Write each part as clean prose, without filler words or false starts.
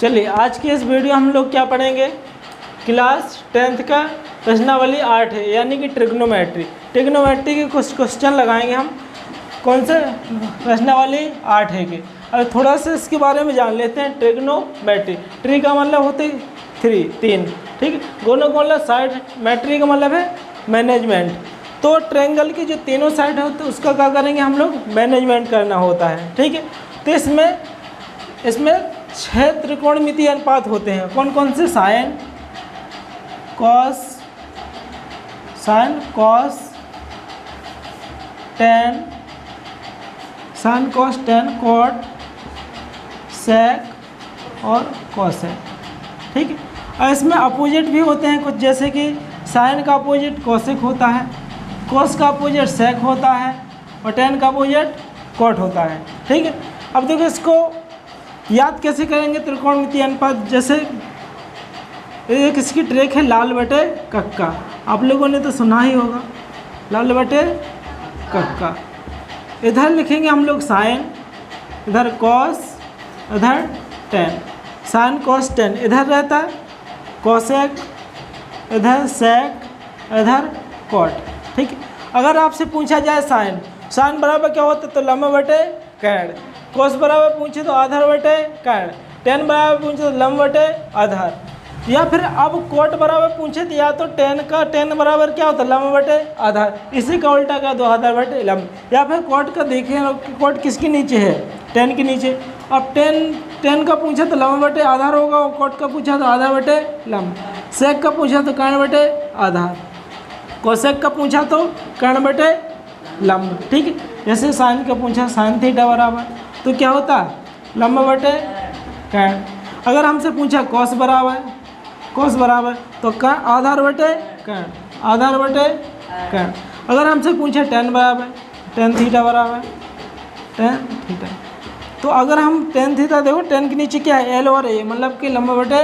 चलिए आज की इस वीडियो हम लोग क्या पढ़ेंगे, क्लास 10th का प्रश्नावली 8 है, यानी कि ट्रिग्नोमेट्री। ट्रिग्नोमेट्री के कुछ क्वेश्चन लगाएंगे हम। कौन से प्रश्नावली 8 है के। अब थोड़ा सा इसके बारे में जान लेते हैं। ट्रिग्नोमेट्री, ट्री का मतलब होते है 3, ठीक है। गोनो का मतलब साइड, मैट्री का मतलब है मैनेजमेंट। तो ट्रायंगल की जो तीनों साइड होते हैं उसका क्या करेंगे हम लोग, मैनेजमेंट करना होता है, ठीक है। तो इसमें 6 त्रिकोणमितीय अनुपात होते हैं। कौन कौन से? Sine, cos, tan, sine cos tan, cot, sec और कॉसेक, ठीक है। और इसमें अपोजिट भी होते हैं कुछ, जैसे कि साइन का अपोजिट कॉसेक होता है, कॉस का अपोजिट सेक होता है और टेन का अपोजिट कॉट होता है, ठीक है। अब देखो इसको याद कैसे करेंगे त्रिकोणमितीय अनुपात। जैसे एक इसकी ट्रिक है लाल बटे कक्का, आप लोगों ने तो सुना ही होगा, लाल बटे कक्का। इधर लिखेंगे हम लोग साइन, इधर कॉस, इधर टेन, साइन कॉस टेन इधर रहता है, कॉसेक इधर, सेक इधर, कॉट, ठीक है। अगर आपसे पूछा जाए साइन बराबर क्या होता है, तो लंब बटे कैड। कॉस बराबर पूछे तो आधार बटे कैड। टेन बराबर पूछे तो लंब बटे आधार। या फिर अब कॉट बराबर पूछे तो या तो टेन बराबर क्या होता है, लंब बटे आधार। इसी का उल्टा क्या, दो आधार बटे लंब। या फिर कॉट का देखें, कॉट किसके नीचे है, टेन के नीचे। अब टेन का पूछा तो लंब बटे आधार होगा, और कॉट का पूछा तो आधार बटे लंब। सेक का पूछा तो कर्ण बटे आधार, कोसेक का पूछा तो कर्ण बटे लंब, ठीक है। जैसे साइन का पूछा साइन थीटा बराबर तो क्या होता है, लंब बटे कर्ण। अगर हमसे पूछा कॉस बराबर तो आधार बटे कर्ण, आधार बटे कर्ण। अगर हमसे पूछा टेन बराबर, टेन थीटा बराबर टेन थीटा, तो अगर हम टेन थीटा देखो, टेन के नीचे क्या है, एल और ए, मतलब कि लंब बटे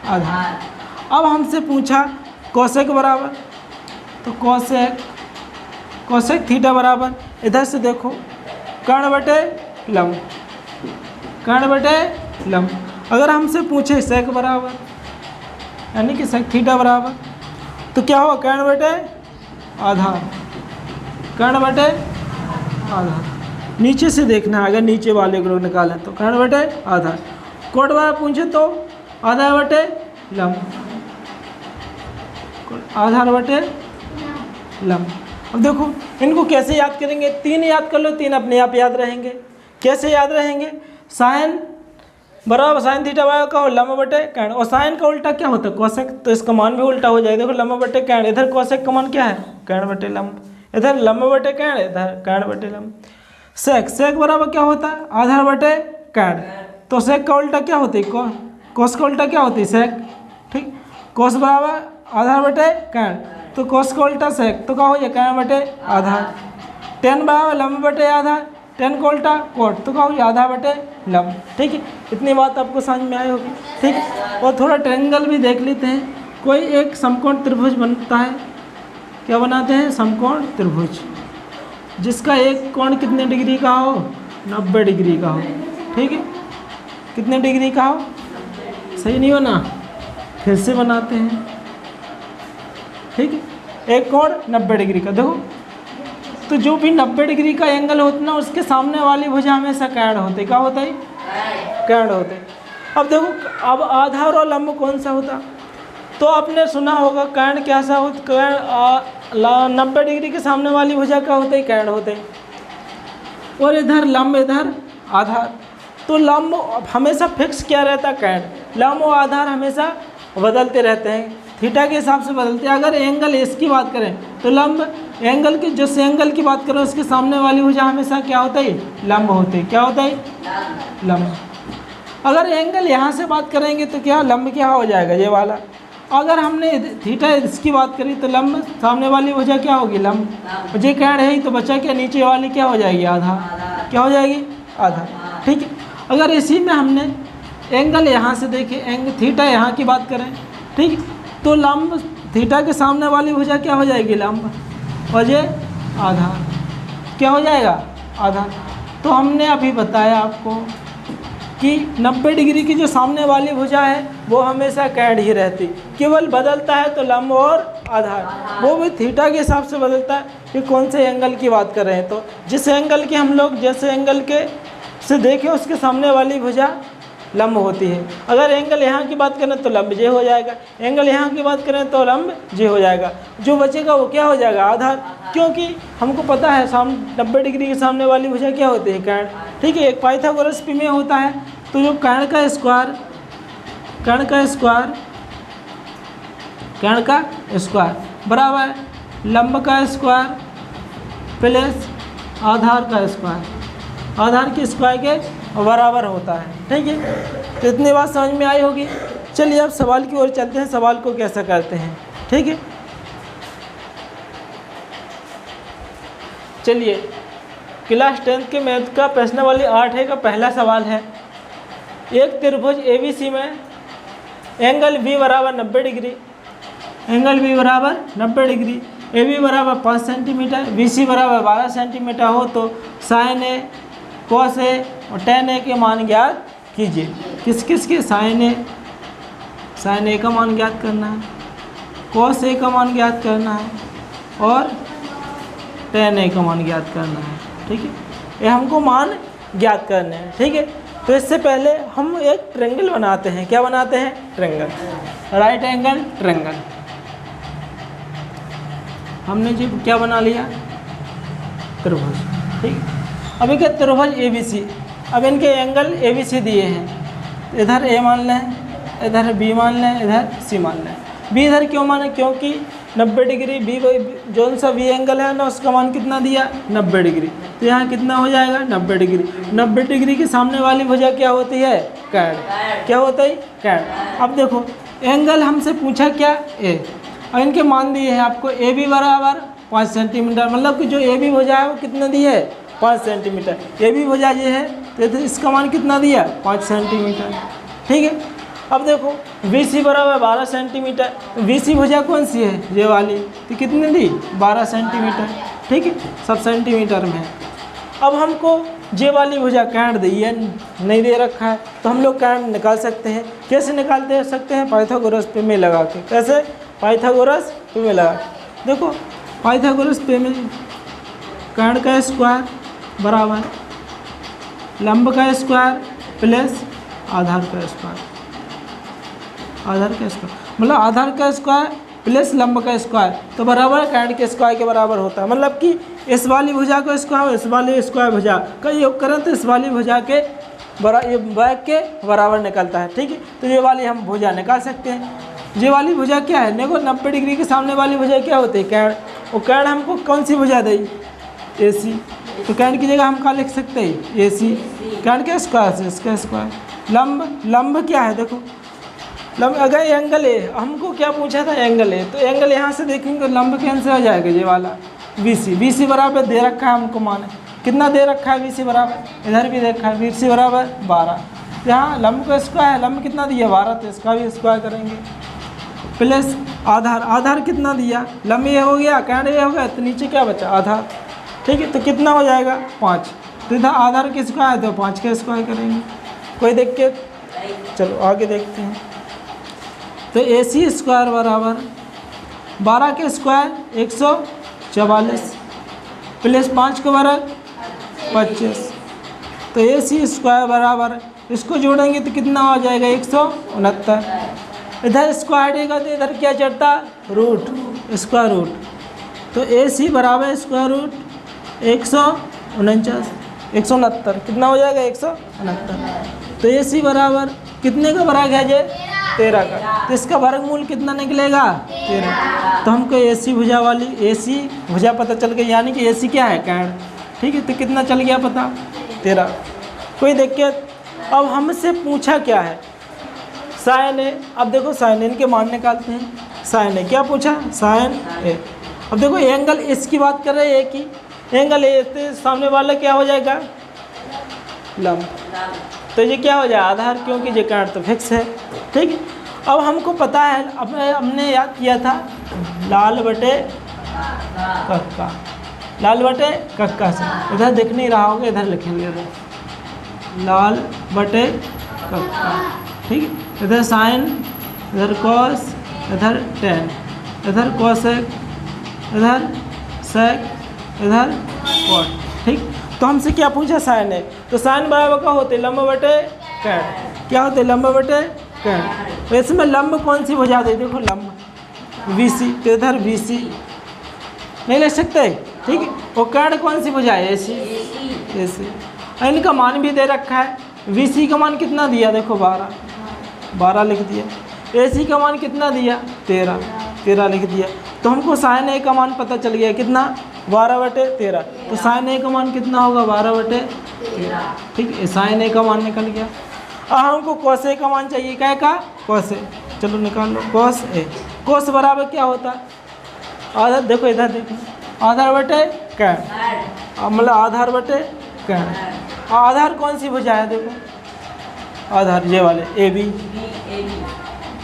आधार। अब हमसे पूछा कोसेक बराबर, तो कोसेक थीटा बराबर, इधर से देखो कर्ण बटे लंब, कर्ण बटे लंब। अगर हमसे पूछे सेक बराबर, यानी कि सेक थीटा बराबर, तो क्या होगा, कर्ण बटे आधार, कर्ण बटे आधार। नीचे से देखना, अगर नीचे वाले को निकालें तो कर्ण बटे आधार। कोट बराबर पूछे तो आधार बटे लंब, आधार बटे लंब। अब देखो इनको कैसे याद करेंगे, 3 याद कर लो, 3 अपने आप याद रहेंगे। कैसे याद रहेंगे, साइन बराबर साइन थीटा बराबर का लंब बटे कर्ण, और साइन का उल्टा क्या होता है, कोसेक, तो इसका मान भी उल्टा हो जाएगा। देखो लंब बटे कर्ण, इधर कोसेक का मान क्या है, कर्ण बटे लंब, इधर लंब बटे कर्ण, इधर कर्ण बटे लंब। सेक बराबर क्या होता है, आधार बटे कर्ण, तो सेक का उल्टा क्या होती है, कोस का उल्टा क्या होती है, सेक, ठीक। कोस बराबर आधार बटे कर्ण, तो कोस का उल्टा सेक, तो क्या हो जाए, कर्ण बटे आधार। टेन बराबर लंब बटे आधार, टेन का उल्टा कोट, तो क्या हो जाए, आधार बटे लंब, ठीक है। इतनी बात आपको समझ में आई होगी, ठीक है। और थोड़ा ट्रायंगल भी देख लेते हैं। कोई एक समकोण त्रिभुज बनता है, क्या बनाते हैं, समकोण त्रिभुज, जिसका एक कोण कितने डिग्री का हो, 90 डिग्री का हो, ठीक है। कितने डिग्री का हो, सही नहीं हो ना, फिर से बनाते हैं, ठीक है। एक कोण 90 डिग्री का, देखो तो जो भी 90 डिग्री का एंगल होता है ना, उसके सामने वाली भुजा हमेशा कर्ण होते, क्या होता है, कर्ण होते। अब देखो, अब आधार और लंब कौन सा होता, तो आपने सुना होगा कर्ण कैसा होता, कर्ण 90 डिग्री के सामने वाली भुजा क्या होते, कर्ण होते। और इधर लंब, इधर आधार, तो लंब हमेशा फिक्स क्या रहता, कर्ण। लंब और आधार हमेशा बदलते रहते हैं, थीटा के हिसाब से बदलते हैं। अगर एंगल इसकी बात करें तो लंब एंगल की, जिस एंगल की बात करें उसके सामने वाली भुजा हमेशा क्या होता है, लंब होते हैं, क्या होता है, लंब। अगर एंगल यहाँ से बात करेंगे तो क्या, लंब क्या हो जाएगा, ये वाला। अगर हमने थीटा इसकी बात करी तो लंब, सामने वाली भुजा क्या होगी, लंब। ये कर्ण है ही तो बचा क्या, नीचे वाली क्या हो जाएगी, आधार, क्या हो जाएगी, आधार, ठीक है। अगर इसी में हमने एंगल यहाँ से देखें, एंगल थीटा यहाँ की बात करें, ठीक, तो लंब थीटा के सामने वाली भुजा क्या हो जाएगी, लंब, और ये आधार क्या हो जाएगा, आधार। तो हमने अभी बताया आपको कि 90 डिग्री की जो सामने वाली भुजा है वो हमेशा कैंड ही रहती, केवल बदलता है तो लंब और आधार, वो भी थीटा के हिसाब से बदलता है कि कौन से एंगल की बात कर रहे हैं। तो जिस एंगल की हम लोग जैसे एंगल के से देखें उसके सामने वाली भुजा लंब होती है। अगर एंगल यहाँ की बात करें तो लंब जे हो जाएगा, एंगल यहाँ की बात करें तो लंब जे हो जाएगा। जो बचेगा वो क्या हो जाएगा, आधार, क्योंकि हमको पता है 90 डिग्री के सामने वाली भुजा क्या होती है, कैंड। ठीक है, एक पाइथागोरस प्रमेय होता है, तो जो कैंड का स्क्वायर बराबर लंब का स्क्वायर प्लस आधार का स्क्वायर, आधार के स्क्वायर के बराबर होता है। ठीक है, तो इतनी बात समझ में आई होगी। चलिए अब सवाल की ओर चलते हैं, सवाल को कैसा करते हैं। ठीक है, चलिए क्लास 10 के मैथ का प्रश्नावली 8 का पहला सवाल है। एक त्रिभुज ABC में एंगल B बराबर 90 डिग्री, एंगल B बराबर 90 डिग्री, AB बराबर 5 सेंटीमीटर, BC बराबर 12 सेंटीमीटर हो तो साइन ए, कॉस ए और टेन ए के मान ज्ञात कीजिए। किस किस के, साइन ए का मान ज्ञात करना है, कॉस ए का मान ज्ञात करना है और टेन ए का मान ज्ञात करना है। ठीक है, ये हमको मान ज्ञात करने हैं। ठीक है, तो इससे पहले हम एक ट्रायंगल बनाते हैं। क्या बनाते हैं, ट्रायंगल, राइट एंगल ट्रायंगल। हमने जी क्या बना लिया, त्रिभुज। ठीक है, अभी क्या त्रिभुज ABC, अब इनके एंगल ABC दिए हैं, इधर A मान लें, इधर B मान लें, इधर C मान लें। B इधर क्यों माने, क्योंकि 90 डिग्री B जो सा B एंगल है ना उसका मान कितना दिया, 90 डिग्री, तो यहाँ कितना हो जाएगा 90 डिग्री। 90 डिग्री के सामने वाली भुजा क्या होती है, कैंड। क्या होता है, कैंड। अब देखो एंगल हमसे पूछा क्या, A, और इनके मान दिए हैं आपको, AB बराबर 5 सेंटीमीटर, मतलब कि जो AB भुजा है वो कितना दी है, 5 सेंटीमीटर। AB भुजा ये है तो इसका मान कितना दिया, 5 सेंटीमीटर। ठीक है, अब देखो BC बराबर 12 सेंटीमीटर, BC भुजा कौन सी है, ये वाली, तो कितनी दी, 12 सेंटीमीटर। ठीक है, सब सेंटीमीटर में है। अब हमको जे वाली भुजा कैंड दी है, नहीं दे रखा है, तो हम लोग कैंड निकाल सकते हैं। कैसे निकालते सकते हैं, पाइथागोरस प्रमेय लगा के। कैसे, पाइथागोरस प्रमेय लगा के। देखो पाइथागोरस प्रमेय, कैंड का स्क्वायर बराबर लंब का स्क्वायर प्लस आधार का स्क्वायर, आधार का स्क्वायर मतलब आधार का स्क्वायर प्लस लंब का स्क्वायर, तो बराबर कैंड के स्क्वायर के बराबर होता है। मतलब कि इस वाली भुजा का स्क्वायर, इस वाली स्क्वायर भुजा का योग करें तो इस वाली भुजा के ये बैक के बराबर निकलता है। ठीक है, तो ये वाली हम भुजा निकाल सकते हैं। ये वाली भुजा क्या है, देखो 90 डिग्री के सामने वाली भुजा क्या होती है, कैंड। और कैंड हमको कौन सी भुजा दी, AC, तो कैंड की जगह हम क्या लिख सकते हैं, AC। कैंड के स्क्वायर से इसका स्क्वायर, लंब क्या है, देखो लंब, अगर एंगल है, हमको क्या पूछा था, एंगल है, तो एंगल यहाँ से देखेंगे तो लंब कैंसिल हो जाएगा, ये वाला BC बराबर दे रखा है हमको, मान कितना दे रखा है, BC बराबर, इधर भी देखा है BC बराबर 12, यहाँ लंब का स्क्वायर है, लंब कितना दिया 12, तो इसका भी स्क्वायर करेंगे प्लस आधार कितना दिया, लंब ये हो गया, कैंड ये हो गया, तो नीचे क्या बचा, आधार। ठीक है, तो कितना हो जाएगा 5, तो इधर आधार के स्क्वायर है तो 5 के स्क्वायर करेंगे। कोई देख के, चलो आगे देखते हैं। तो AC स्क्वायर बराबर 12 के स्क्वायर 144 प्लस 5 का वर्ग 25, तो AC स्क्वायर बराबर, इसको जोड़ेंगे तो कितना हो जाएगा 169। इधर स्क्वायर देगा तो इधर क्या चढ़ता, रूट, स्क्वायर रूट, तो AC बराबर स्क्वायर रूट 169, कितना हो जाएगा 169। तो AC बराबर कितने का वर्ग है, ये 13 का, तो इसका वर्गमूल कितना निकलेगा 13। तो हमको AC भुजा वाली, AC भुजा पता चल गई, यानी कि AC क्या है, कैंड। ठीक है, तो कितना चल गया पता, 13। कोई देख के, अब हमसे पूछा क्या है, साइन ए। अब देखो साइन ए के मान निकालते हैं। साइन ए क्या पूछा, साइन ए। अब देखो एंगल इसकी बात कर रहे हैं, एक ही एंगल ए, तो सामने वाला क्या हो जाएगा, लंब, तो ये क्या हो जाए, आधार, क्योंकि ये कैंड तो फिक्स है। ठीक है, अब हमको पता है, अब हमने याद किया था लाल बटे कक्का से, इधर दिख नहीं रहा होगा, इधर लिखेंगे, लाल बटे कक्का। ठीक है, इधर साइन, इधर कॉस, इधर टेन, इधर कॉसेक, इधर सेक, इधर कॉट। ठीक, तो हमसे क्या पूछा साइन है, तो साइन बराबर क्या होते लंब बटे कैड। क्या होते लंब बटे कैड। तो इसमें लंब कौन सी भुजा दे, देखो लंब BC, तो इधर BC नहीं ले सकते। ठीक है, और कैड कौन सी भुजा है, AC। इनका मान भी दे रखा है। BC का मान कितना दिया, देखो 12 लिख दिया। AC का मान कितना दिया, 13 लिख दिया। तो हमको साइन A का मान पता चल गया कितना, 12/13। तो साइन A का मान कितना होगा, 12/13। ठीक है, साइन A का मान निकल गया। अब हमको कॉस A का मान चाहिए, क्या का, कॉस A। चलो निकाल लो कॉस A। कॉस बराबर क्या होता है, आधार, देखो इधर देखो, आधार बटे कैड, मतलब आधार बटे कैड। आधार कौन सी भुजा है, देखो आधार ये वाले AB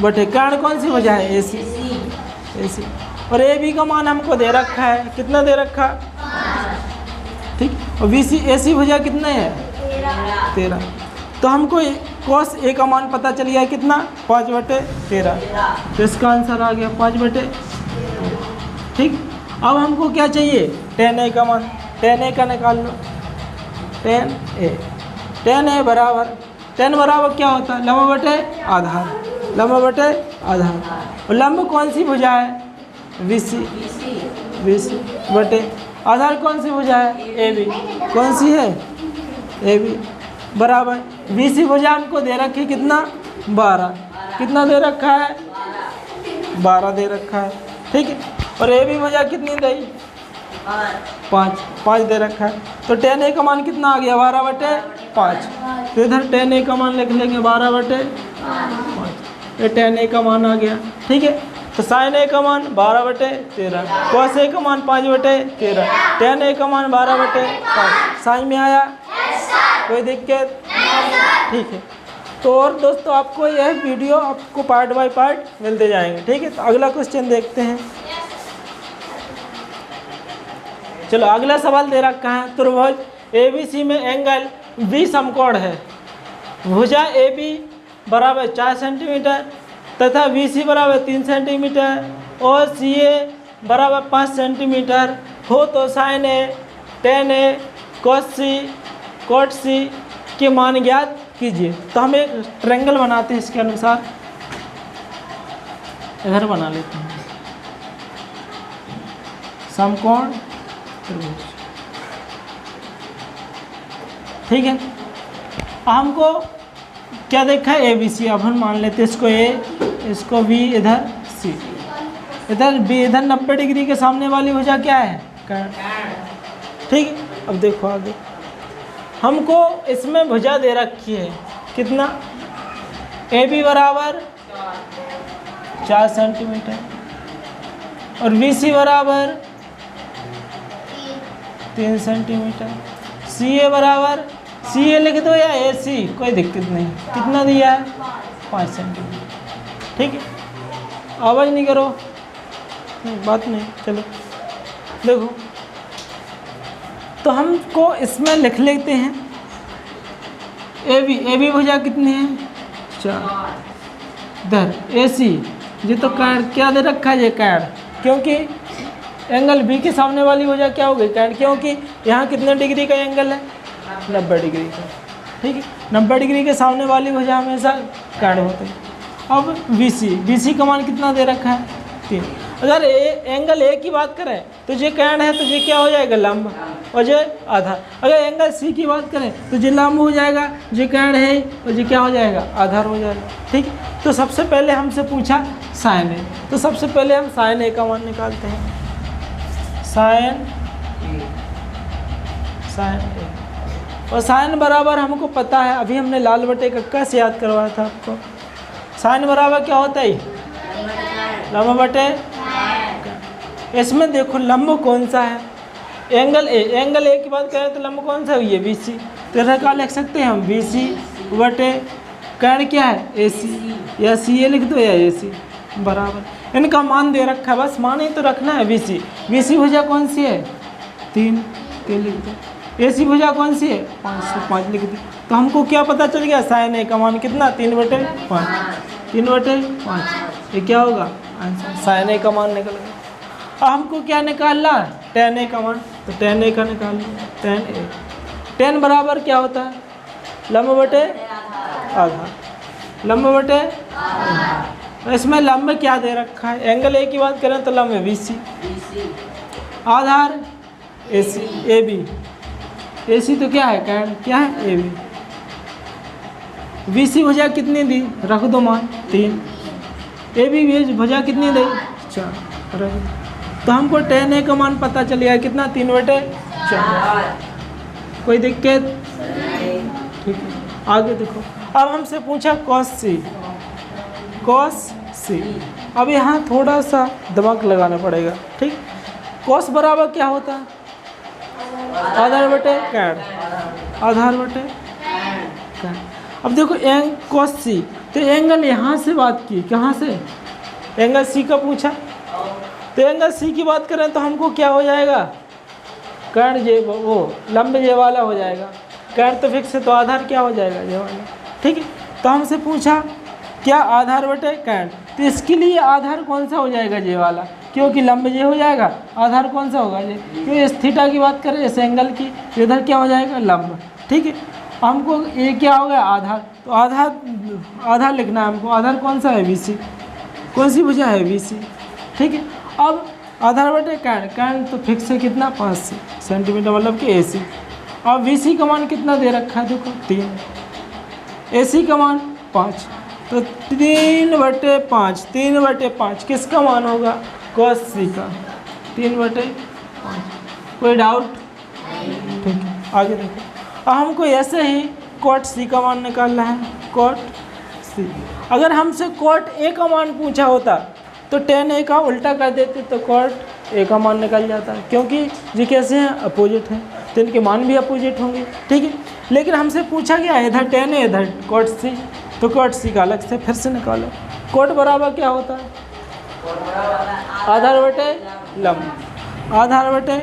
बटे कैड कौन सी भुजा है, AC। और AB का मान हमको दे रखा है, कितना दे रखा, ठीक। और AC भुजा कितना है, 13। तो हमको कॉस A का मान पता चल गया कितना, 5/13। तो इसका आंसर आ गया 5/13। ठीक, अब हमको क्या चाहिए, tan A का मान। tan A का निकाल लो, tan A बराबर, tan बराबर क्या होता है, लंब बटे आधार, लंब बटे आधार। और लंब कौन सी भुजा है, BC बटे आधार कौन सी भुजा है, AB। कौन सी है, AB बराबर BC भुजा हमको दे रखी कितना, 12। कितना दे रखा है, 12 दे रखा है। ठीक है, और AB भुजा कितनी दी, 5 दे रखा है। तो tan A का मान कितना आ गया, 12/5। तो इधर tan A का मान लिख लेंगे 12/5। ये tan A का मान आ गया। ठीक है, तो साइन A का मान 12/13, कॉस A का मान 5/13, tan A का मान 12/5। साइन में आया, कोई दिक्कत, ठीक है। तो और दोस्तों आपको यह वीडियो आपको पार्ट बाय पार्ट मिलते जाएंगे। ठीक है, तो अगला क्वेश्चन देखते हैं। चलो अगला सवाल दे रखा है, त्रिभुज ABC में एंगल B समकोण है। भुजा AB बराबर 4 सेंटीमीटर तथा BC बराबर 3 सेंटीमीटर और CA बराबर 5 सेंटीमीटर हो तो sign A, tan A, cos C, cot C के मान ज्ञात कीजिए। तो हम एक ट्रायंगल बनाते हैं इसके अनुसार, इधर बना लेते हैं समकोण त्रिभुज। ठीक है, हमको क्या देखा है, ABC। अब हम मान लेते हैं इसको A, इसको B, इधर C, इधर B, इधर 90 डिग्री के सामने वाली भुजा क्या है, कैड। ठीक है, अब देखो आगे हमको इसमें भुजा दे रखी है कितना, AB बराबर 4 सेंटीमीटर और BC बराबर 3 सेंटीमीटर, CA बराबर, CA लिख दो या AC, कोई दिक्कत नहीं। कितना दिया है, 5 सेंटीमीटर। ठीक है, आवाज़ नहीं करो, बात नहीं। चलो देखो, तो हमको इसमें लिख लेते हैं AB भुजा कितनी है, 4। इधर AC, ये तो कैड क्या दे रखा है, ये कैड, क्योंकि एंगल B के सामने वाली भुजा क्या हो गई, कैड, क्योंकि यहाँ कितने डिग्री का एंगल है, 90 डिग्री का। ठीक है, 90 डिग्री के सामने वाली भुजा हमेशा कैड होते हैं। अब BC का मान कितना दे रखा है, 3। अगर एंगल A की बात करें तो ये कैड है, तो ये क्या हो जाएगा, लंब, और ये आधार। अगर एंगल C की बात करें तो ये लंब हो जाएगा, ये कैड है, और ये क्या हो जाएगा, आधार हो जाएगा। ठीक, तो सबसे पहले हमसे पूछा साइन A, तो सबसे पहले हम साइन A का मान निकालते हैं। साइन A, और साइन बराबर हमको पता है, अभी हमने लाल बटे कक्का से याद करवाया था आपको। साइन बराबर क्या होता है, लंब बटे। इसमें देखो लंब कौन सा है, एंगल A की बात करें तो लंब कौन सा है, ये BC। तो इधर क्या लिख सकते हैं हम, BC बटे कैड क्या है, AC, या CA लिख दो या AC बराबर। इनका मान दे रखा है, बस मान ही तो रखना है। BC भुजा कौन सी है, 3 लिख दो। AC भुजा कौन सी है, 5 लिख दो। तो हमको क्या पता चल गया, साइन ए का मान कितना 3/5, 3/5, ये क्या होगा आंसर, साइन ए का मान निकल गया। अब हमको क्या निकालना है, tan ए का मान, तो tan ए का निकाल लो, tan ए, tan बराबर क्या होता है, लंब बटे आधार, लंब बटे आधार। इसमें लंब क्या दे रखा है, एंगल ए की बात करें तो लंब BC, आधार AC, AB, AC तो क्या है tan, क्या है AB, BC भुजा कितनी दी, रख दो मान 3, AB भुजा कितनी दी 4, रख दो। तो हमको tan ए का मान पता चल गया कितना, 3/4। कोई दिक्कत, ठीक है। आगे देखो, अब हमसे पूछा cos C। अब यहाँ थोड़ा सा दिमाग लगाना पड़ेगा, ठीक। cos बराबर क्या होता है, आधार बटे tan, आधार बटे tan। अब देखो cos C, तो एंगल यहाँ से बात की, कहाँ से, एंगल C का पूछा, तो एंगल C की बात करें तो हमको क्या हो जाएगा, कर्ण जे वो लंब जे वाला हो जाएगा, कर्ण तो फिक्स है तो आधार क्या हो जाएगा जे वाला, ठीक है। तो हमसे पूछा क्या, आधार बटे कर्ण, तो इसके लिए आधार कौन सा हो जाएगा, जे वाला, क्योंकि लंब जे हो जाएगा, आधार कौन सा होगा जे, क्योंकि इस थीटा की बात करें इस एंगल की, तो इधर क्या हो जाएगा लंब, ठीक है। हमको ये क्या होगा आधार, तो आधार लिखना है हमको, आधार कौन सा है BC, कौन सी भुजा है BC, ठीक है। अब आधार बटे कर्ण तो फिक्स है कितना 5 सेंटीमीटर, मतलब कि AC। अब BC का मान कितना दे रखा है, देखो 3, AC का मान 5, तो 3/5, 3/5 किसका मान होगा, cos C का, 3/5। कोई डाउट, ठीक है। आगे देखो, अब हमको ऐसे ही cot C का मान निकालना है, cot C। अगर हमसे cot A का मान पूछा होता तो tan A का उल्टा कर देते तो cot A का मान निकल जाता, क्योंकि ये कैसे हैं, अपोजिट हैं, तो इनके मान भी अपोजिट होंगे, ठीक है। लेकिन हमसे पूछा गया इधर tan A इधर cot C, तो cot C का अलग से फिर से निकालो। cot बराबर क्या होता है, आधार बटे लंब, आधार बटे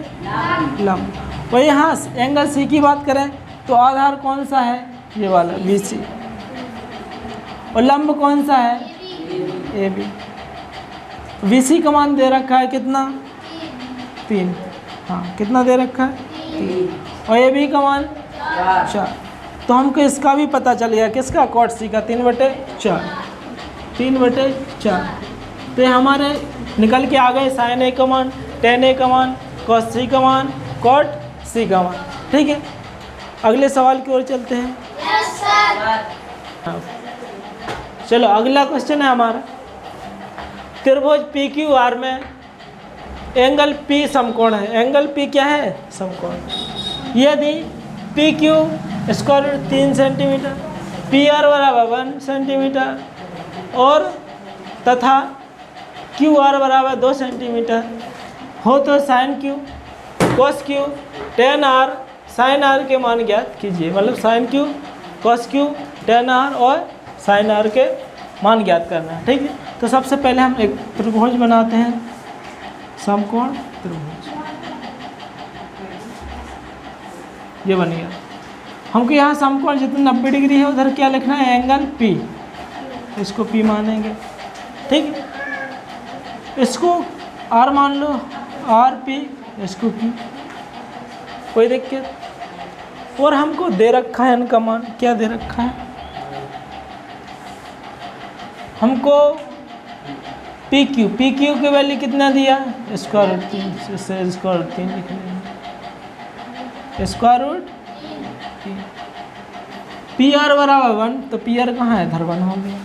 लंब। वही यहाँ एंगल C की बात करें तो आधार कौन सा है, ये वाला BC, और लंब कौन सा है AB। BC का मान दे रखा है कितना 3, हाँ कितना दे रखा है 3, और AB का मान 4। तो हमको इसका भी पता चल गया, किसका, cot C का, 3/4, 3/4। तो ये हमारे निकल के आ गए sin A का मान, tan A का मान, cos C का मान, cot C का मान, ठीक है। अगले सवाल की ओर चलते हैं। Yes sir. चलो अगला क्वेश्चन है हमारा, त्रिभुज PQR में एंगल P समकोण है, एंगल P क्या है, समकोण। यदि PQ square root 3 centimetre, PR बराबर 1 सेंटीमीटर और तथा QR बराबर 2 सेंटीमीटर हो तो sine Q, cos Q, tan R, sine R के मान ज्ञात कीजिए। मतलब sine Q, cos Q, tan R और साइन R के मान ज्ञात करना है, ठीक है। तो सबसे पहले हम एक त्रिभुज बनाते हैं, समकोण त्रिभुज, ये बन गया। हमको यहाँ समकोण जितना 90 डिग्री है उधर क्या लिखना है, एंगल P, इसको P मानेंगे, ठीक है। इसको R मान लो, RP, इसको Q, कोई दिक्कत। और हमको दे रखा है इनका मान, क्या दे रखा है हमको, PQ की वैल्यू कितना दिया, स्क्वायर रूट 3, स्क्वायर रूट 3 लिख लेंगे, स्क्वायर रूट 3। PR बराबर 1, तो PR कहाँ है, इधर 1 हो गया।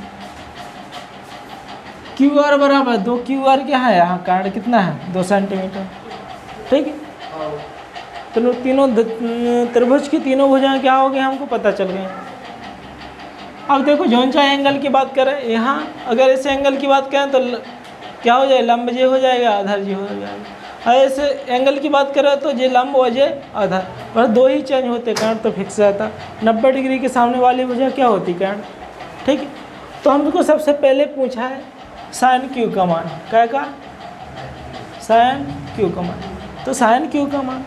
QR बराबर 2, QR क्या है, यहाँ कारण कितना है 2 सेंटीमीटर, ठीक है। तो तीनों त्रिभुज की तीनों भुजाएं क्या हो गई हमको पता चल गई। अब देखो जौन सा एंगल की बात करें, यहाँ अगर इस एंगल की बात करें तो क्या हो जाए, लंब जे हो जाएगा, आधार जे हो जाएगा। और ऐसे एंगल की बात करें तो जे लंब हो जाए आधार, पर 2 ही चेंज होते, कारण तो फिक्स रहता। 90 डिग्री के सामने वाली भुजा क्या होती, कारण, ठीक है। तो हमको सबसे पहले पूछा है साइन Q का मान, क्या का, साइन Q का मान। तो साइन Q का मान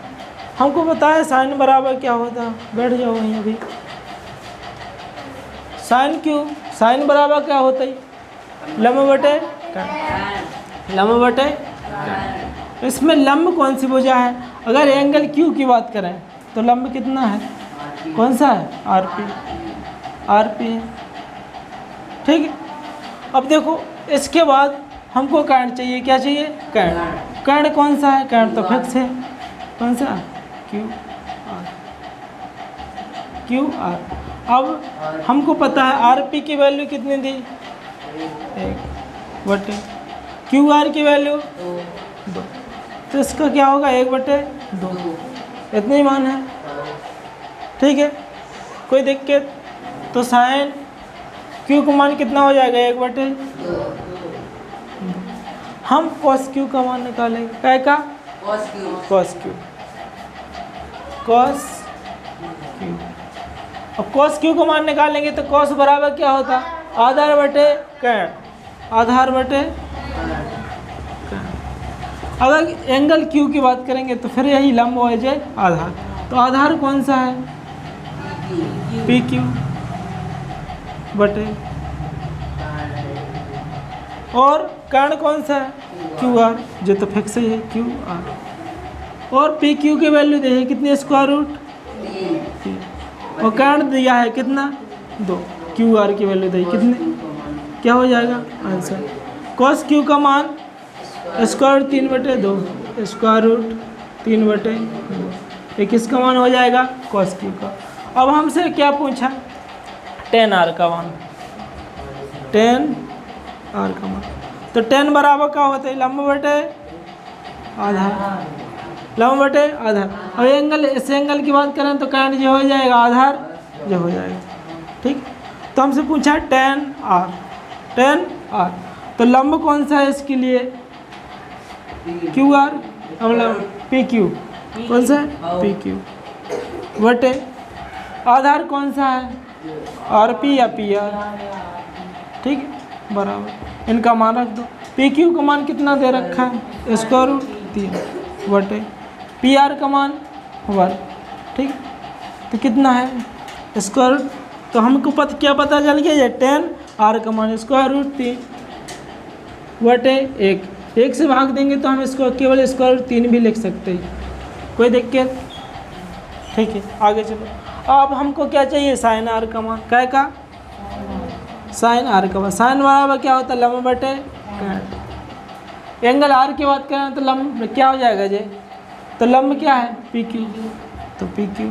हमको पता है, साइन बराबर क्या होता है, बैठ जाओ वहीं अभी, साइन क्यू, साइन बराबर क्या होता है लंब बटे कर्ण, लंब बटे कर्ण। इसमें लंब कौन सी भुजा है? अगर एंगल क्यू की बात करें तो लंब कितना है, कौन सा है, आर पी, आर पी है, ठीक है। अब देखो इसके बाद हमको कर्ण चाहिए, क्या चाहिए, कर्ण। कर्ण कौन सा है, कर्ण तो फिक्स है, कौन सा, क्यू आर, क्यू आर। अब हमको पता है आर पी की वैल्यू कितनी दी, 1 बटे क्यू आर की वैल्यू 2, तो इसका क्या होगा 1 बटे 2, इतना ही मान है, ठीक है। कोई दिक्कत? तो साइन क्यू का मान कितना हो जाएगा, 1 बटे 2। हम कॉस क्यू का मान निकालेंगे, क्या का, cos Q, cos Q, cos Q. अब कॉस क्यू का मान निकालेंगे तो कॉस बराबर क्या होता, आधार बटे कर्ण, आधार बटे कर्ण। अगर एंगल क्यू की बात करेंगे तो फिर यही लंब हो जाए आधार, तो आधार कौन सा है, पी क्यू बटे, और कर्ण कौन सा है, क्यू आर, जो तो फिक्स ही है क्यू आर। और पी क्यू की वैल्यू दी है कितनी, स्क्वायर रूट 3, और कर्ण दिया है कितना 2, क्यू आर की वैल्यू दी कितनी, क्या हो जाएगा आंसर, कॉस क्यू का मान स्क्वायर रूट 3 बटे 2, स्क्वायर रूट 3 बटे 2, ये किसका मान हो जाएगा, कॉस क्यू का। अब हमसे क्या पूछा, टेन आर का मान, टेन आर का मान, तो टेन बराबर क्या होता है, लंब बटे आधार, लंब बटे आधार। और एंगल, इस एंगल की बात करें तो कर्ण जो हो जाएगा, आधार जो हो जाएगा, ठीक। तो हमसे पूछा टेन आर, टेन आर, तो लंब कौन सा है इसके लिए, क्यू आर, मतलब पी क्यू, कौन सा है, पी क्यू बटे आधार कौन सा है, आर पी या पी आर, ठीक है, बराबर इनका मान रख दो। पी क्यू का मान कितना दे रखा है, स्क्वायर रूट 3 बटे पी आर का मान 1, ठीक है, तो कितना है स्क्वायर रूट, तो हमको क्या पता चल गया, ये टेन आर का मान स्क्वायर रूट 3 बटे 1 से भाग देंगे तो हम इसको केवल स्क्वायर रूट 3 भी लिख सकते हैं, कोई दिक्कत, ठीक है। आगे चलो, अब हमको क्या चाहिए, साइन आर का मान, क्या का, साइन आर का मान, साइन बराबर क्या होता है, लंब बटे कर्ण। एंगल आर की बात करें तो लंब क्या हो जाएगा जे, तो लंब क्या है, पी क्यू, तो पी क्यू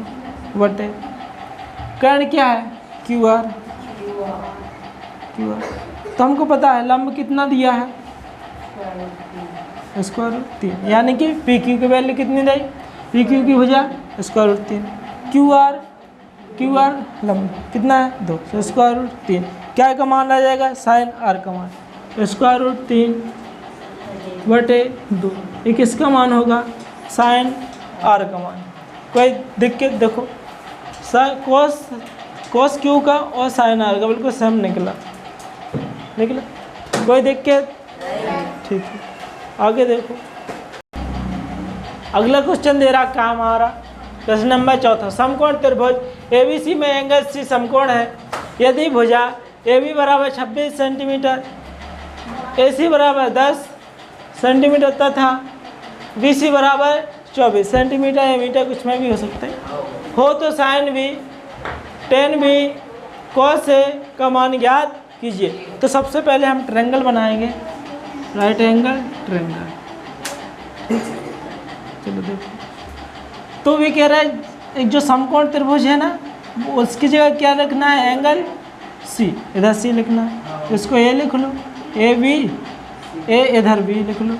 बटे कर्ण क्या है, क्यू आर, क्यू आर। तो हमको पता है लंब कितना दिया है, स्क्वायर रूट 3, यानी कि पी क्यू की वैल्यू कितनी दी, पी क्यू की भुजा square root 3, Q R, Q R लंब कितना है 2, तो स्क्वायर रूट 3, क्या का मान आ जाएगा, साइन आर का मान, स्क्वायर रूट 3 बटे 2, ये किसका मान होगा, साइन आर का मान। कोई दिक्कत? देखो कोस क्यू का और साइन आर का बिल्कुल सेम निकला, कोई दिक्कत, ठीक है। आगे देखो, अगला क्वेश्चन दे रहा काम हमारा, प्रश्न नंबर 4, समकोण त्रिभुज एबीसी में एंगल सी समकोण है, यदि भुजा AB बराबर 26 सेंटीमीटर, AC बराबर 10 सेंटीमीटर तथा BC बराबर 24 सेंटीमीटर या मीटर, कुछ में भी हो सकता है, हो तो साइन भी टेन भी कॉस ए का मान ज्ञात कीजिए। तो सबसे पहले हम ट्रायंगल बनाएंगे, राइट एंगल ट्रायंगल, ठीक है। चलो देखो, तो भी कह रहा है एक जो समकोण त्रिभुज है ना, उसकी जगह क्या रखना है, एंगल सी, इधर सी लिखना है, इसको ए लिख लो, ए बी, ए इधर बी लिख लो,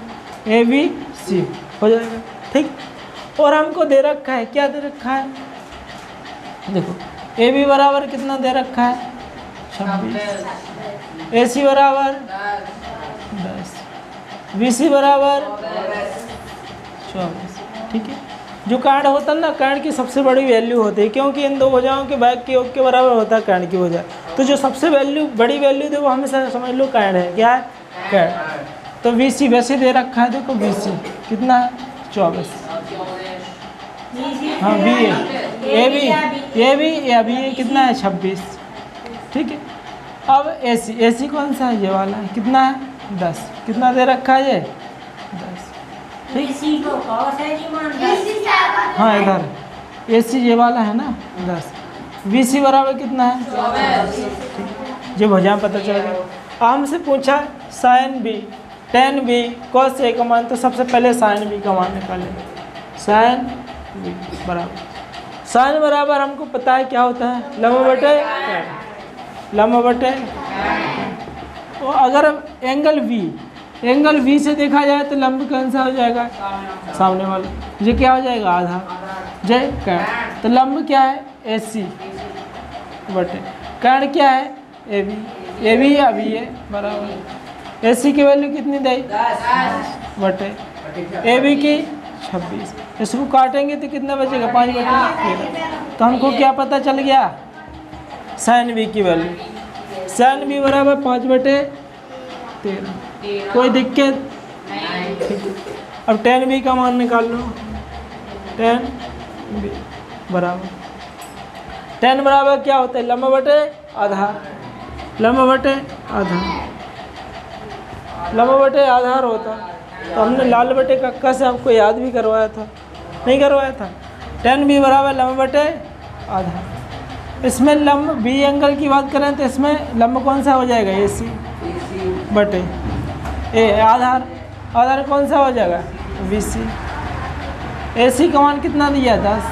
ए बी सी हो जाएगा, ठीक। और हमको दे रखा है, क्या दे रखा है, देखो ए बी बराबर कितना दे रखा है 26, ए सी बराबर 10, बी सी बराबर 24, ठीक है। जो कर्ण होता है ना, कर्ण की सबसे बड़ी वैल्यू होती है, क्योंकि इन दो भुजाओं के भाग के योग के बराबर होता है कर्ण की भुजा, तो जो सबसे बड़ी वैल्यू दे वो हमेशा समझ लो कर्ण है, क्या है कर्ण। तो बी सी वैसे दे रखा है, देखो बी सी कितना है 24, हाँ बी ए बी कितना है 26, ठीक है। अब ए सी कौन सा है? ये वाला है। कितना है? 10। कितना दे रखा है? ये 10। ठीक, हाँ इधर ए सी ये वाला है ना 10। बी सी बराबर कितना है? ठीक, ये भुजा पता चल गया। हमसे पूछा sine B tan B cos A का मान, तो सबसे पहले साइन बी का मान निकालें। साइन बी बराबर, साइन बराबर हमको पता है क्या होता है? लंब बटे लंब बटे। तो अगर एंगल वी से देखा जाए तो लंब कौन सा हो जाएगा? सामने वाला। ये क्या हो जाएगा? आधार। जय कर्ण, तो लंब क्या है? ए सी बटे कर्ण क्या है? ए बी या बी ए बराबर। ए सी की वैल्यू कितनी दी? 10 बटे ए बी की 26। इसको काटेंगे तो कितना बचेगा? 5 बटे 13। तो हमको क्या पता चल गया? साइन बी की वैल्यू। साइन बी बराबर 5 बटे 13। कोई दिक्कत? अब टेन बी का मान निकाल लो। टेन बी बराबर, टेन बराबर क्या होता है? लंब बटे आधार। लंब बटे आधार, लंब बटे आधार होता। तो हमने लाल बटे कक्का से आपको याद भी करवाया था, नहीं करवाया था? टेन बी बराबर लंब बटे आधार। इसमें लंब बी एंगल की बात करें तो इसमें लंब कौन सा हो जाएगा? ए सी बटे ए आधार। आधार कौन सा हो जाएगा? B C. ए सी का मान कितना दिया? 10।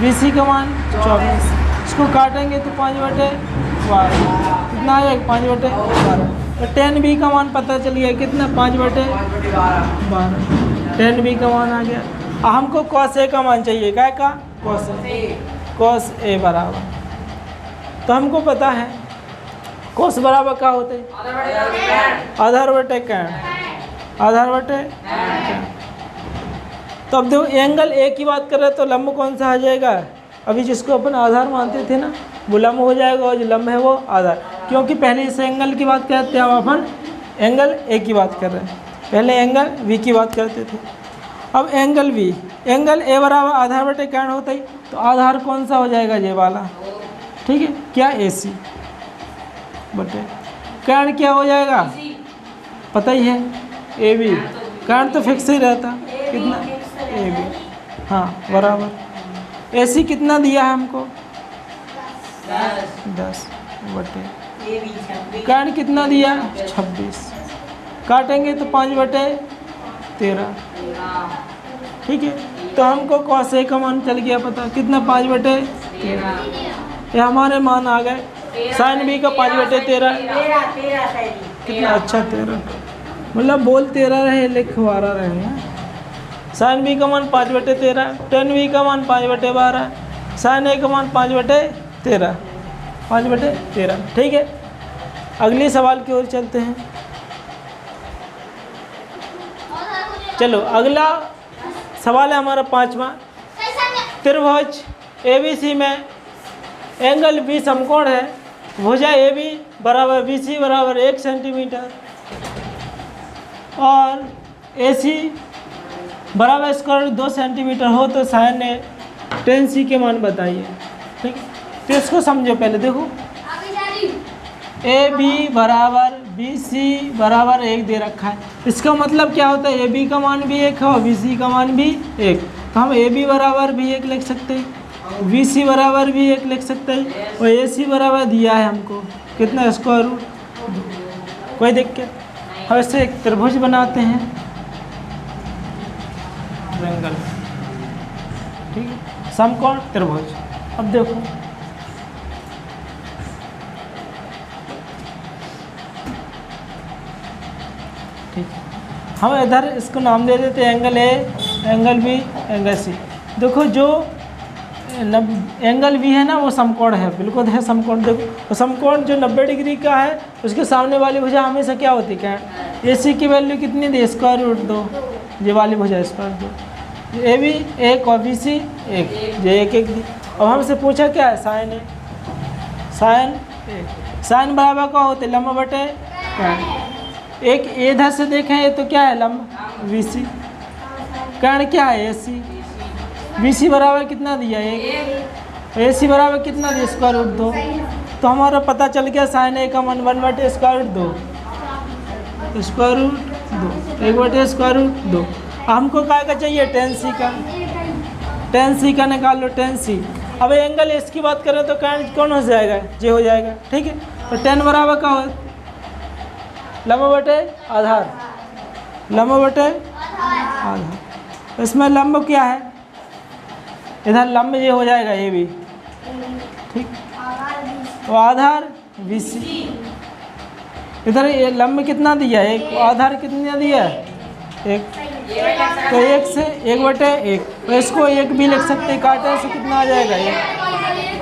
बी सी का मान 24। इसको काटेंगे तो 5 बटे 12। कितना आ जाएगा? 5 बटे 12। तो टेन बी का मान पता चल गया कितना? 5 बटे 12। टेन बी का मान आ गया। हमको कॉस ए का मान चाहिए। क्या का? Cos A. कॉस ए बराबर, तो हमको पता है कॉस बराबर क्या होते हैं? आधार बटे कर्ण। आधार बटे कर्ण। तो अब देखो एंगल ए की बात कर रहे हैं तो लंब कौन सा आ जाएगा? अभी जिसको अपन आधार मानते थे ना वो लंब हो जाएगा, और जो लंब है वो आधार। क्योंकि पहले इस एंगल की बात करते हैं, अब अपन एंगल ए की बात कर रहे हैं। पहले एंगल वी की बात करते थे, अब एंगल वी। एंगल ए बराबर आधार बटे कर्ण होता ही, तो आधार कौन सा हो जाएगा? ये वाला। ठीक है, क्या? ए सी बटे कर्ण क्या हो जाएगा? पता ही है, ए बी। कर्ण तो फिक्स ही रहता। कितना? ए बी, हाँ बराबर। ए सी कितना दिया है हमको? 10 बटे कर्ण कितना दिया? 26। काटेंगे तो 5 बटे 13। ठीक है, तो हमको कॉस ए का मान चल गया पता। कितना? 5 बटे 13। ये हमारे मान आ गए। साइन बी का 5 बटे 13 कितना? अच्छा 13, मतलब बोल 13 रहे लिखवा रहे हैं। साइन बी का मान 5 बटे 13, टेन बी का मान 5 बटे 12, साइन ए का मान 5 बटे 13, 5 बटे 13। ठीक है, अगले सवाल की ओर चलते हैं। चलो अगला सवाल है हमारा 5वां। त्रिभुज ABC में एंगल बी समकोण है। भुजा AB बराबर BC बराबर 1 सेंटीमीटर और AC बराबर स्क्वायर 2 सेंटीमीटर हो तो साइन ए टेन सी के मान बताइए। ठीक है, तो इसको समझो पहले। देखो AB बराबर BC बराबर 1 दे रखा है। इसका मतलब क्या होता है? AB का मान भी 1 है और BC का मान भी 1, तो हम AB बराबर भी 1 लिख सकते हैं, BC बराबर भी 1 लिख सकते हैं, और AC बराबर दिया है हमको कितना? Square root 2। कोई दिक्कत? हम इससे एक त्रिभुज बनाते हैं, ट्रायंगल। ठीक है, समकोण त्रिभुज। अब देखो ठीक है, हम इधर इसको नाम दे देते हैं angle A, angle B, angle C. देखो जो एंगल बी है ना वो समकोण है, बिल्कुल है समकोण। देखो तो समकोण जो 90 डिग्री का है उसके सामने वाली भुजा हमेशा क्या होती है? ए सी की वैल्यू कितनी दी? Square root 2। ये वाली भुजा स्क्वायर 2। ए बी 1 और बी सी 1, ये 1 1 दी। अब हमसे पूछा क्या है? साइन ए। साइन ए, साइन बराबर क्या होते? लंब बटे कर्ण। एक इधर से देखें ये तो क्या है? लंब BC। कर्ण क्या है? AC। BC बराबर कितना दिया? 1। AC बराबर कितना दिया? Square root 2। तो हमारा पता चल गया साइन ए का मान 1/√2 स्क्वायर रूट 2 1/√2। हमको क्या का चाहिए tan c का, tan c का निकाल लो tan c। अब एंगल इसकी बात करें तो कौन हो जाएगा, जे हो जाएगा, ठीक है। तो tan बराबर का हो लंब बटे आधार, लंब बटे आधार। इसमें लंब क्या है, इधर लंब ये हो जाएगा ये भी, ठीक। तो आधार BC, इधर ये लंब कितना दिया है, एक आधार कितना दिया है, एक। तो 1 से 1/1, तो इसको 1 भी लिख सकते हैं, काटे से कितना आ जाएगा 1।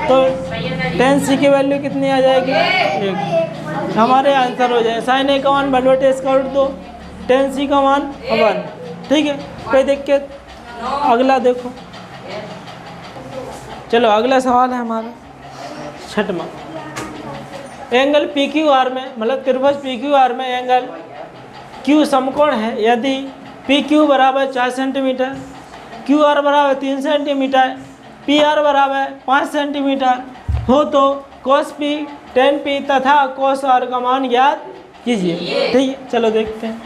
तो tan c की वैल्यू कितनी आ जाएगी 1। हमारे आंसर हो जाए साइन ए का मान 1/√2, tan c का मान 1, ठीक है। कोई दिक्कत। अगला देखो, चलो अगला सवाल है हमारा 6वां। एंगल PQR में, मतलब त्रिभुज PQR में एंगल Q समकोण है यदि PQ बराबर 4 सेंटीमीटर, QR बराबर 3 सेंटीमीटर, PR बराबर 5 सेंटीमीटर हो तो cos P tan P तथा cos R का मान ज्ञात कीजिए, ठीक है। चलो देखते हैं।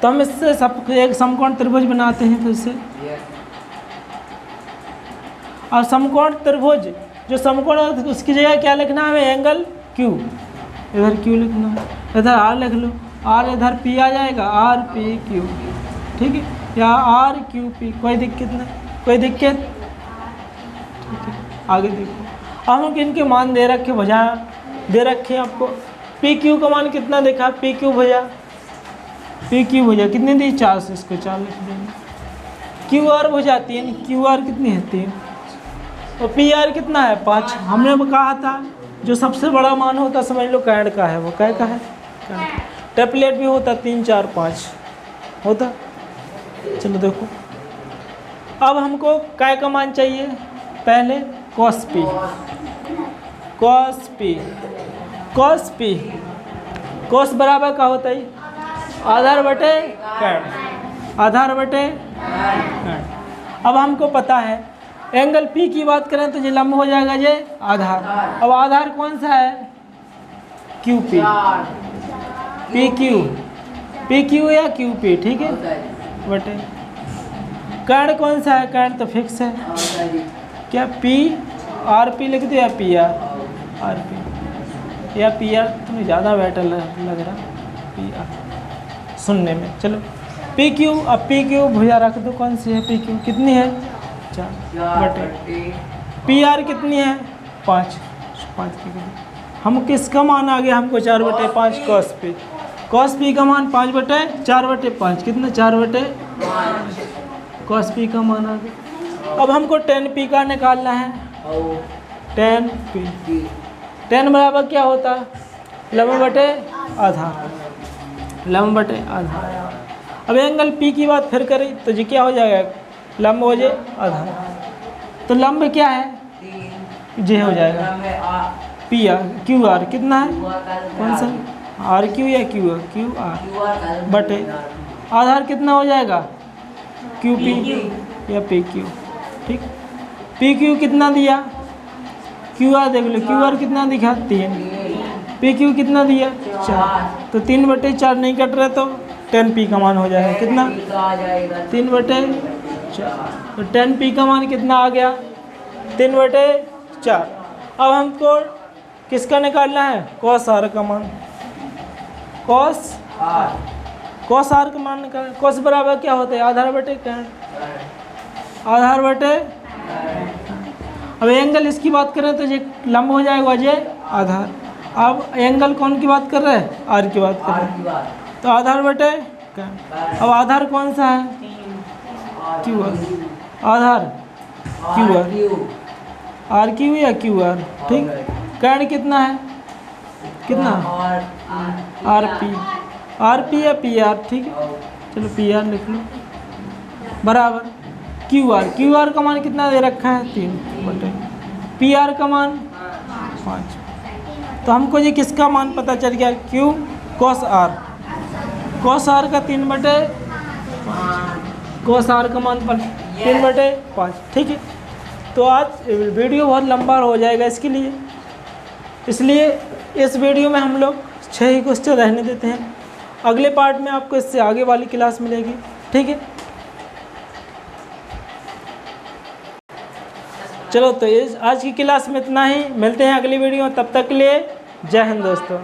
तो हम इससे सब एक समकोण त्रिभुज बनाते हैं फिर से। और समकोण त्रिभुज जो समकोण है उसकी जगह क्या लिखना है, एंगल Q, इधर Q लिखना है, इधर R लिख लो, R इधर P आ जाएगा, RPQ, ठीक है, या RQP। कोई दिक्कत नहीं, कोई दिक्कत, ठीक है। आगे देखो, हम इनके मान दे रखे, भुजा दे रखे आपको। PQ का मान कितना देखा, PQ भुजा कितनी दी 4 से, इसको 4 लिख देंगे। QR भुजा 3, QR कितनी है 3, और PR कितना है 5। हमने कहा था जो सबसे बड़ा मान होता समझ लो कैड का है, वो कै का है, टेपलेट भी होता 3 4 5 होता। चलो देखो, अब हमको कै का मान चाहिए, पहले cos P, cos बराबर का होता है आधार बटे कैड, आधार बटे कैड। अब हमको पता है एंगल P की बात करें तो ये लंब हो जाएगा ये आधार। अब आधार कौन सा है, QP, PQ या QP, ठीक है, बटे कर्ण कौन सा है, कर्ण तो फिक्स है, क्या PRP लिख दो या RP या PR, तुम्हें ज़्यादा बेटर लग रहा PR सुनने में। चलो PQ, अब PQ भुजा रख दो, कौन सी है PQ, कितनी है 4 बटे, PR कितनी है 5 की। हम किसका मान आ गया, हमको 4/5 cos P का मान 5/4/5 कितना 4/5 cos P का मान आ गया। अब हमको tan P का निकालना है, tan P, tan बराबर क्या होता है, लंब बटे आधार, लंब बटे आधार। अब एंगल P की बात फिर करें तो जी क्या हो जाएगा, लंब हो जाए आधार, तो लंब क्या है जे हो जाएगा QR कितना है, कौन सा RQ या QR बटे आधार कितना हो जाएगा QP या PQ, ठीक। PQ कितना दिया, QR देख लो, QR कितना दिखा 3, PQ कितना दिया 4, तो 3/4 नहीं कट रहे तो tan P का मान हो जाएगा कितना 3/4। तो tan P का मान कितना आ गया 3/4। अब हमको किसका निकालना है, cos R का मान, cos R का मान निकाल। cos बराबर क्या होता है आधार बटे कैड, आधार बटे। अब एंगल इसकी बात करें तो ये लंब हो जाएगा ये आधार। अब एंगल कौन की बात कर रहे हैं, R की बात कर रहे हैं, तो आधार बटे कैड। अब आधार कौन सा है QR, आधार QR, RQ या QR, ठीक। कैड कितना है, कितना RP या PR, ठीक है। चलो PR लिख लो बराबर QR का मान कितना दे रखा है 3 बटे, PR का मान 5। तो हमको ये किसका मान पता चल गया, Q cos R का 3/5, cos R का मान 3/5, ठीक है। तो आज वीडियो बहुत लंबा हो जाएगा, इसके लिए इसलिए इस वीडियो में हम लोग 6 ही क्वेश्चन रहने देते हैं। अगले पार्ट में आपको इससे आगे वाली क्लास मिलेगी, ठीक है। चलो तो आज की क्लास में इतना ही, मिलते हैं अगली वीडियो में, तब तक के लिए जय हिंद दोस्तों।